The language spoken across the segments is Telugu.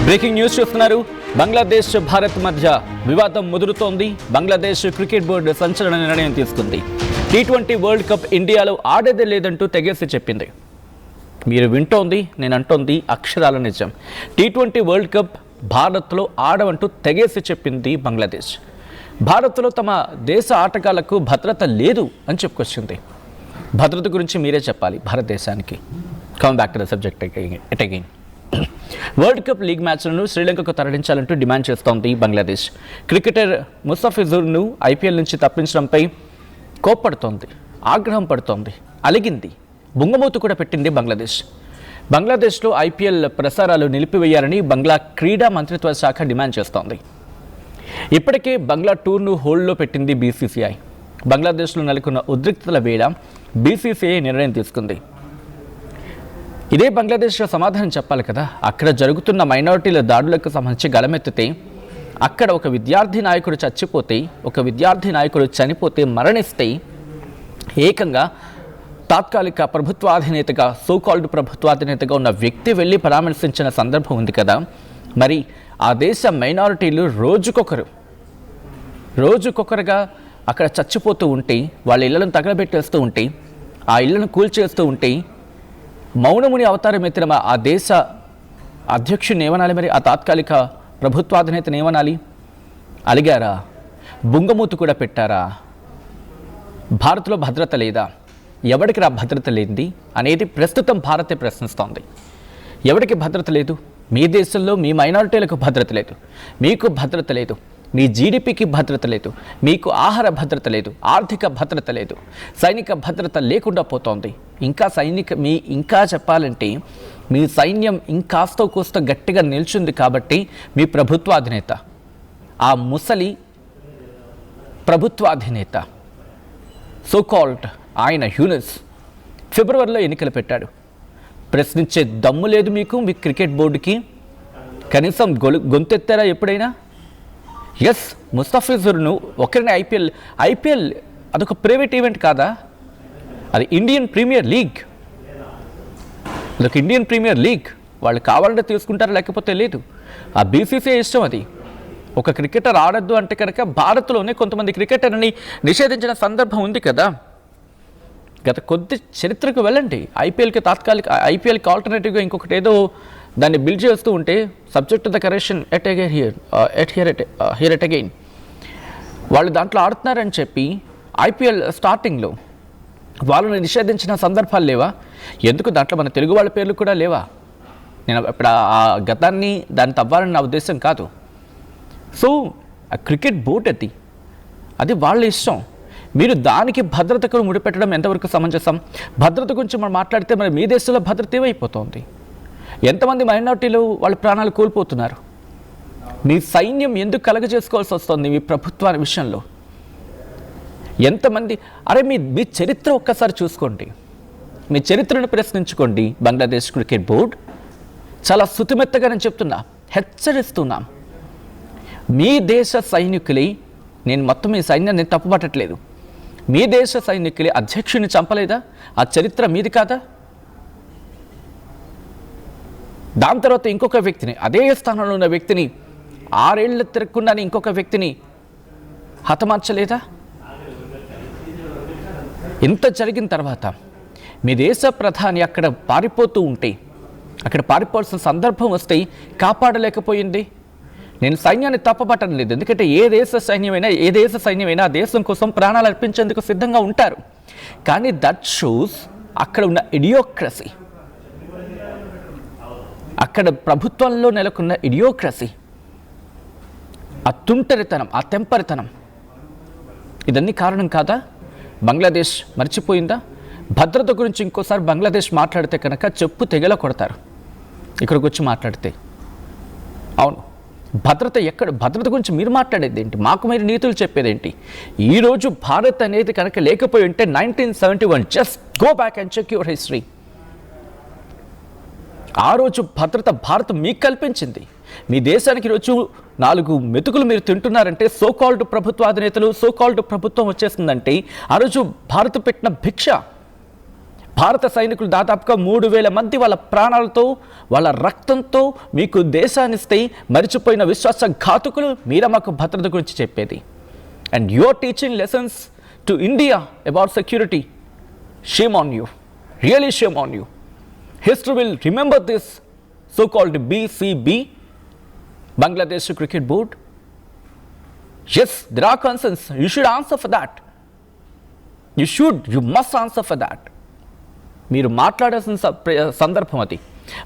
బ్రేకింగ్ న్యూస్ చూస్తున్నారు. బంగ్లాదేశ్ భారత్ మధ్య వివాదం ముదురుతోంది. బంగ్లాదేశ్ క్రికెట్ బోర్డు సంచలన నిర్ణయం తీసుకుంది. T20 వరల్డ్ కప్ ఇండియాలో ఆడేదే లేదంటూ తెగేసి చెప్పింది. మీరు వింటోంది, నేను అంటోంది అక్షరాల నిజం. T20 వరల్డ్ కప్ భారత్లో ఆడవంటూ తెగేసి చెప్పింది బంగ్లాదేశ్. భారత్లో తమ దేశ ఆటగాళ్లకు భద్రత లేదు అని చెప్పుకొచ్చింది. భద్రత గురించి మీరే చెప్పాలి భారతదేశానికి. Come back to the subject again. World cup league మ్యాచ్లను శ్రీలంకకు తరలించాలంటూ డిమాండ్ చేస్తోంది బంగ్లాదేశ్. క్రికెటర్ ముస్తఫిజుర్ను ఐపీఎల్ నుంచి తప్పించడంపై కోప్పడుతోంది, ఆగ్రహం పడుతోంది, అలిగింది, బుంగమూతు కూడా పెట్టింది బంగ్లాదేశ్. బంగ్లాదేశ్లో ఐపీఎల్ ప్రసారాలు నిలిపివేయాలని బంగ్లా క్రీడా మంత్రిత్వ శాఖ డిమాండ్ చేస్తోంది. ఇప్పటికే బంగ్లా టూర్ను హోల్డ్లో పెట్టింది బీసీసీఐ. బంగ్లాదేశ్లో నెలకొన్న ఉద్రిక్తతల వేళ బీసీసీఐ నిర్ణయం తీసుకుంది. ఇదే బంగ్లాదేశ్లో సమాధానం చెప్పాలి కదా. అక్కడ జరుగుతున్న మైనారిటీల దాడులకు సంబంధించి గళమెత్తితే, అక్కడ ఒక విద్యార్థి నాయకుడు చచ్చిపోతే, ఒక విద్యార్థి నాయకుడు చనిపోతే, మరణిస్తే ఏకంగా తాత్కాలిక ప్రభుత్వాధినేతగా, సోకాల్డ్ ప్రభుత్వాధినేతగా ఉన్న వ్యక్తి వెళ్ళి పరామర్శించిన సందర్భం ఉంది కదా. మరి ఆ దేశ మైనారిటీలు రోజుకొకరుగా అక్కడ చచ్చిపోతూ ఉంటే, వాళ్ళ ఇళ్లను తగలబెట్టేస్తూ ఉంటే, ఆ ఇళ్లను కూల్చేస్తూ ఉంటే, మౌనముని అవతారం ఎత్తిన ఆ దేశ అధ్యక్షుని ఏమనాలి? మరి ఆ తాత్కాలిక ప్రభుత్వాధినేతను ఏమనాలి? అలిగారా? బుంగమూతు కూడా పెట్టారా? భారత్లో భద్రత లేదా? ఎవరికి రా భద్రత లేనిది అనేది ప్రస్తుతం భారతే ప్రశ్నిస్తోంది. ఎవరికి భద్రత లేదు? మీ దేశంలో మీ మైనారిటీలకు భద్రత లేదు, మీకు భద్రత లేదు, మీ జీడిపికి భద్రత లేదు, మీకు ఆహార భద్రత లేదు, ఆర్థిక భద్రత లేదు, సైనిక భద్రత లేకుండా పోతోంది. ఇంకా చెప్పాలంటే మీ సైన్యం ఇంకాస్తో కోస్త గట్టిగా నిల్చుంది కాబట్టి మీ ప్రభుత్వాధినేత, ఆ ముసలి ప్రభుత్వాధినేత సోకాల్డ్ ఆయన యూనిస్ ఫిబ్రవరిలో ఎన్నికలు పెట్టాడు. ప్రశ్నించే దమ్ము లేదు మీకు, మీ క్రికెట్ బోర్డుకి. కనీసం గొంతెత్తారా ఎప్పుడైనా? ఎస్, ముస్తఫిజుర్ను ఒకరిని ఐపీఎల్ అదొక ప్రైవేట్ ఈవెంట్ కాదా? అది ఇండియన్ ప్రీమియర్ లీగ్. అదొక ఇండియన్ ప్రీమియర్ లీగ్. వాళ్ళు కావాలంటే తీసుకుంటారా, లేకపోతే లేదు. ఆ బీసీసీఐ ఇష్టం అది. ఒక క్రికెటర్ ఆడద్దు అంటే కనుక భారత్లోనే కొంతమంది క్రికెటర్ని నిషేధించిన సందర్భం ఉంది కదా. గత కొద్ది చరిత్రకు వెళ్ళండి. ఐపీఎల్కి ఆల్టర్నేటివ్గా ఇంకొకటి ఏదో దాన్ని బిల్డ్ చేస్తూ ఉంటే, subject to the correction at again వాళ్ళు దాంట్లో ఆడుతున్నారని చెప్పి ఐపీఎల్ స్టార్టింగ్లో వాళ్ళని నిషేధించిన సందర్భాలు లేవా? ఎందుకు దాంట్లో మన తెలుగు వాళ్ళ పేర్లు కూడా లేవా? నేను ఇప్పుడు ఆ గతాన్ని దాన్ని తవ్వాలని నా ఉద్దేశం కాదు. సో ఆ క్రికెట్ బోర్డు అది వాళ్ళ ఇష్టం. మీరు దానికి భద్రతకు ముడిపెట్టడం ఎంతవరకు సమంజసం? భద్రత గురించి మనం మాట్లాడితే మరి మీ దేశంలో భద్రత ఏమైపోతుంది? ఎంతమంది మైనారిటీలు వాళ్ళ ప్రాణాలు కోల్పోతున్నారు? మీ సైన్యం ఎందుకు కలగజేసుకోవాల్సి వస్తుంది మీ ప్రభుత్వాల విషయంలో? ఎంతమంది? అరే మీ చరిత్ర ఒక్కసారి చూసుకోండి, మీ చరిత్రను ప్రశ్నించుకోండి. బంగ్లాదేశ్ క్రికెట్ బోర్డు చాలా శుతిమెత్తగా నేను చెప్తున్నా, హెచ్చరిస్తున్నాం. మీ దేశ సైనికులే, నేను మొత్తం మీ సైన్యాన్ని తప్పుపట్టట్లేదు, మీ దేశ సైనికులే అధ్యక్షుని చంపలేదా? ఆ చరిత్ర మీది కాదా? దాని తర్వాత ఇంకొక వ్యక్తిని, అదే స్థానంలో ఉన్న వ్యక్తిని, 6 ఏళ్ల తిరగకుండానే ఇంకొక వ్యక్తిని హతమార్చలేదా? ఇంత జరిగిన తర్వాత మీ దేశ ప్రధాని అక్కడ పారిపోతూ ఉంటే, అక్కడ పారిపోవాల్సిన సందర్భం వస్తే కాపాడలేకపోయింది. నేను సైన్యాన్ని తప్పబట్టడం లేదు, ఎందుకంటే ఏ దేశ సైన్యమైనా ఆ దేశం కోసం ప్రాణాలు అర్పించేందుకు సిద్ధంగా ఉంటారు. కానీ దట్ షోస్ అక్కడ ఉన్న ఇడియోక్రసీ, అక్కడ ప్రభుత్వంలో నెలకొన్న ఇడియోక్రసీ, ఆ తుంటరితనం, ఆ తెంపరితనం, ఇదన్నీ కారణం కాదా? బంగ్లాదేశ్ మర్చిపోయిందా? భద్రత గురించి ఇంకోసారి బంగ్లాదేశ్ మాట్లాడితే కనుక చెప్పు తెగల కొడతారు. ఇక్కడికి వచ్చి మాట్లాడితే అవును, భద్రత గురించి మీరు మాట్లాడేది ఏంటి? మాకు మీరు నీతులు చెప్పేదేంటి? ఈరోజు భారత్ అనేది కనుక లేకపోయి ఉంటే 1971, just go back and check your history. ఆ రోజు భద్రత భారత్ మీకు కల్పించింది. మీ దేశానికి ఈరోజు 4 మెతుకులు మీరు తింటున్నారంటే, సోకాల్డ్ ప్రభుత్వాధినేతలు, సోకాల్డ్ ప్రభుత్వం వచ్చేస్తుందంటే ఆ రోజు భారత్ పెట్టిన భిక్ష. భారత సైనికులు దాదాపుగా 3,000 మంది వాళ్ళ ప్రాణాలతో వాళ్ళ రక్తంతో మీకు దేశాన్ని ఇస్తే మరిచిపోయిన విశ్వాసఘాతుకులు మీరే మాకు భద్రత గురించి చెప్పేది. And you're teaching lessons to India about security. Shame on you, really shame on you. History will remember this so called BCB, Bangladesh Cricket Board. Yes, there are concerns. You should answer for that. You must answer for that. మీరు మాట్లాడాల్సిన సందర్భం అది.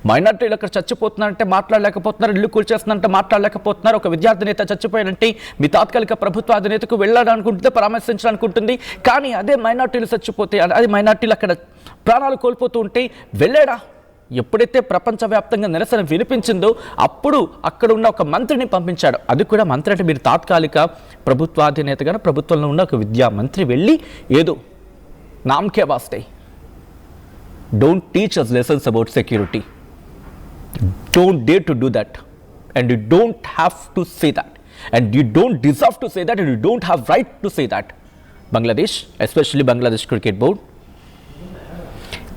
మైనార్టీలు అక్కడ చచ్చిపోతున్నారంటే మాట్లాడలేకపోతున్నారు, ఇల్లు కూల్చేస్తున్నారంటే మాట్లాడలేకపోతున్నారు. ఒక విద్యార్థి నేత చచ్చిపోయారంటే మీ తాత్కాలిక ప్రభుత్వ అధినేతకు వెళ్ళాలనుకుంటుంది, పరామర్శించాలనుకుంటుంది. కానీ అదే మైనార్టీలు చచ్చిపోతే, అదే మైనార్టీలు అక్కడ ప్రాణాలు కోల్పోతూ ఉంటే వెళ్ళాడా? ఎప్పుడైతే ప్రపంచవ్యాప్తంగా నిరసన వినిపించిందో అప్పుడు అక్కడ ఉన్న ఒక మంత్రిని పంపించాడు. అది కూడా మంత్రి అంటే మీరు తాత్కాలిక ప్రభుత్వాధినేతగా ప్రభుత్వంలో ఉన్న ఒక విద్యా మంత్రి వెళ్ళి ఏదో నామకే వాస్తే. Don't teach us lessons about security. Don't dare to do that. And you don't have to say that. And you don't deserve to say that. And you don't have right to say that. Bangladesh, especially Bangladesh Cricket Board.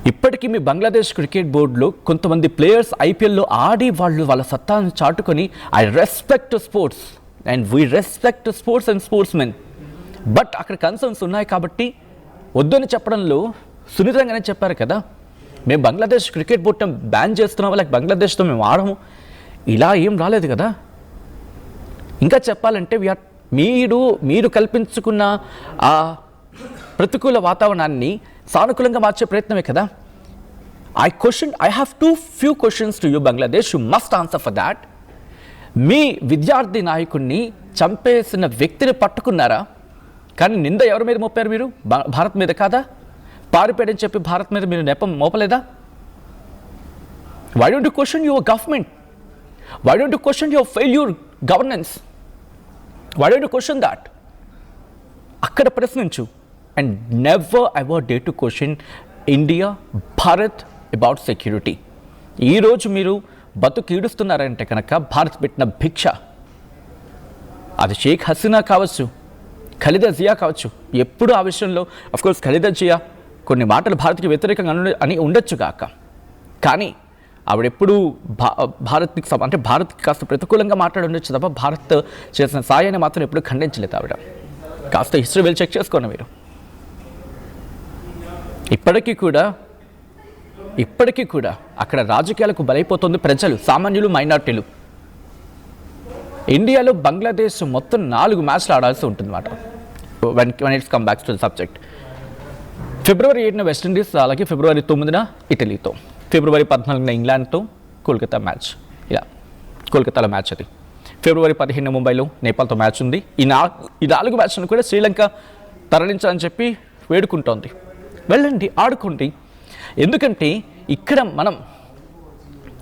ఇప్పటికీ మీ బంగ్లాదేశ్ క్రికెట్ బోర్డులో కొంతమంది ప్లేయర్స్ ఐపీఎల్లో ఆడి వాళ్ళ సత్తాను చాటుకొని I respect sports and we respect sports and sportsmen. But అక్కడ కన్సర్న్స్ ఉన్నాయి కాబట్టి వద్దని చెప్పడంలో సున్నితంగానే చెప్పారు కదా. మేము బంగ్లాదేశ్ క్రికెట్ బోర్డు బ్యాన్ చేస్తున్నాం, లైక్ బంగ్లాదేశ్తో మేము ఆడము, ఇలా ఏం రాలేదు కదా. ఇంకా చెప్పాలంటే మీరు కల్పించుకున్న ఆ ప్రతికూల వాతావరణాన్ని సానుకూలంగా మార్చే ప్రయత్నమే కదా. I have few questions to you, Bangladesh. You must answer for that. మీ విద్యార్థి నాయకుడిని చంపేసిన వ్యక్తిని పట్టుకున్నారా? కానీ నింద ఎవరి మీద మోపారు మీరు? భారత్ మీద కాదా? పారిపోయాడని చెప్పి భారత్ మీద మీరు నెపం మోపలేదా? Why don't you question your government? Why don't you question your failure governance? Why don't you question that? అక్కడ ప్రశ్నించు. And never ever dare to question India, Bharat about security. ఈరోజు మీరు బతుకు ఈడుస్తున్నారంటే కనుక భారత్ పెట్టిన భిక్ష, అది షేక్ హసీనా కావచ్చు, ఖలీదా జియా కావచ్చు. ఎప్పుడు ఆ విషయంలో అఫ్కోర్స్ ఖలీదా జియా కొన్ని మాటలు భారత్కి వ్యతిరేకంగా అని ఉండొచ్చు కాక, కానీ ఆవిడెప్పుడు భారత్కి అంటే భారత్కి కాస్త ప్రతికూలంగా మాట్లాడి ఉండొచ్చు తప్ప భారత్ చేసిన సాయాన్ని మాత్రం ఎప్పుడు ఖండించలేదు ఆవిడ. కాస్త హిస్టరీ వెళ్ళి చెక్ చేసుకోండి మీరు. ఇప్పటికీ కూడా అక్కడ రాజకీయాలకు బలైపోతుంది ప్రజలు, సామాన్యులు, మైనార్టీలు. ఇండియాలో బంగ్లాదేశ్ మొత్తం 4 మ్యాచ్లు ఆడాల్సి ఉంటుంది అన్నమాట. when it's come back to the subject. ఫిబ్రవరి 7న వెస్టిండీస్, అలాగే ఫిబ్రవరి 9న ఇటలీతో, ఫిబ్రవరి 14న ఇంగ్లాండ్తో కోల్కతా మ్యాచ్. ఇలా కోల్కతాలో మ్యాచ్ అది. ఫిబ్రవరి 15న ముంబైలో నేపాల్తో మ్యాచ్ ఉంది. ఈ 4 మ్యాచ్లను కూడా శ్రీలంక తరలించాలని చెప్పి వేడుకుంటోంది. వెళ్ళండి, ఆడుకోండి. ఎందుకంటే ఇక్కడ మనం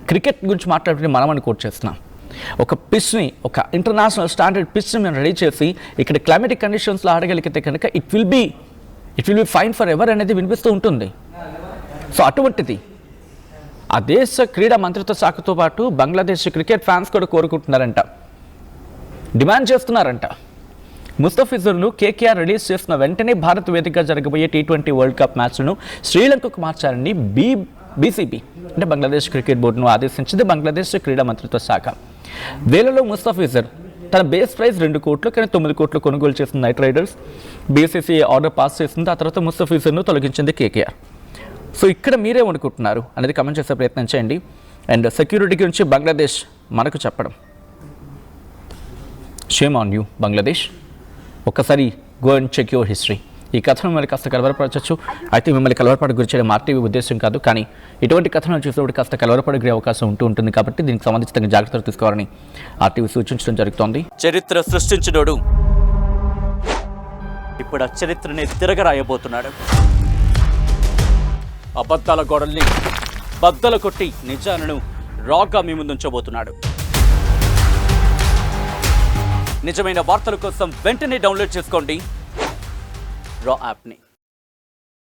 క్రికెట్ గురించి మాట్లాడుతుంటే మనం అని కోట్ చేస్తున్నాం. ఒక పిచ్ని, ఒక ఇంటర్నేషనల్ స్టాండర్డ్ పిచ్ని మేము రెడీ చేసి ఇక్కడ క్లైమేటిక్ కండిషన్స్లో ఆడగలిగితే కనుక it will be fine forever అనేది వినిపిస్తూ ఉంటుంది. సో అటువంటిది ఆ దేశ క్రీడా మంత్రిత్వ శాఖతో పాటు బంగ్లాదేశ్ క్రికెట్ ఫ్యాన్స్ కూడా కోరుకుంటున్నారంట, డిమాండ్ చేస్తున్నారంట. ముస్తఫిజుర్ను కేకేఆర్ రిలీజ్ చేసిన వెంటనే భారత్ వేదికగా జరగబోయే T20 వరల్డ్ కప్ మ్యాచ్లను శ్రీలంకకు మార్చాలని BCB అంటే బంగ్లాదేశ్ క్రికెట్ బోర్డును ఆదేశించింది బంగ్లాదేశ్ క్రీడా మంత్రిత్వ శాఖ. వేలలో ముస్తఫిజుర్ తన బేస్ ప్రైస్ 2 కోట్లు, కానీ 9 కోట్లు కొనుగోలు చేసిన night riders BCCI order pass చేసింది. ఆ తర్వాత ముస్తఫిజుర్ను తొలగించింది KKR. సో ఇక్కడ మీరే అనుకుంటున్నారు అనేది కమెంట్ చేసే ప్రయత్నం చేయండి. అండ్ సెక్యూరిటీ గురించి బంగ్లాదేశ్ మనకు చెప్పడం, షేమ్ ఆన్ యూ బంగ్లాదేశ్. ఒక్కసారి go and check your history. ఈ కథను మిమ్మల్ని కాస్త కలవరపరచచ్చు. అయితే మిమ్మల్ని కలవరపడి గురి చేయడం RTV ఉద్దేశం కాదు, కానీ ఇటువంటి కథను చూసినప్పుడు కాస్త కలవరపడే అవకాశం ఉంటుంది కాబట్టి దీనికి సంబంధించిన జాగ్రత్తలు తీసుకోవాలని RTV సూచించడం జరుగుతోంది. చరిత్ర సృష్టించినోడు ఇప్పుడు ఆ చరిత్రని తిరగరాయబోతున్నాడు. అబద్ధాల గోడల్ని బద్దలు కొట్టి నిజాలను రాగా మీ ముందుంచబోతున్నాడు. నిజమైన వార్తల కోసం వెంటనే డౌన్లోడ్ చేసుకోండి రా యాప్ని.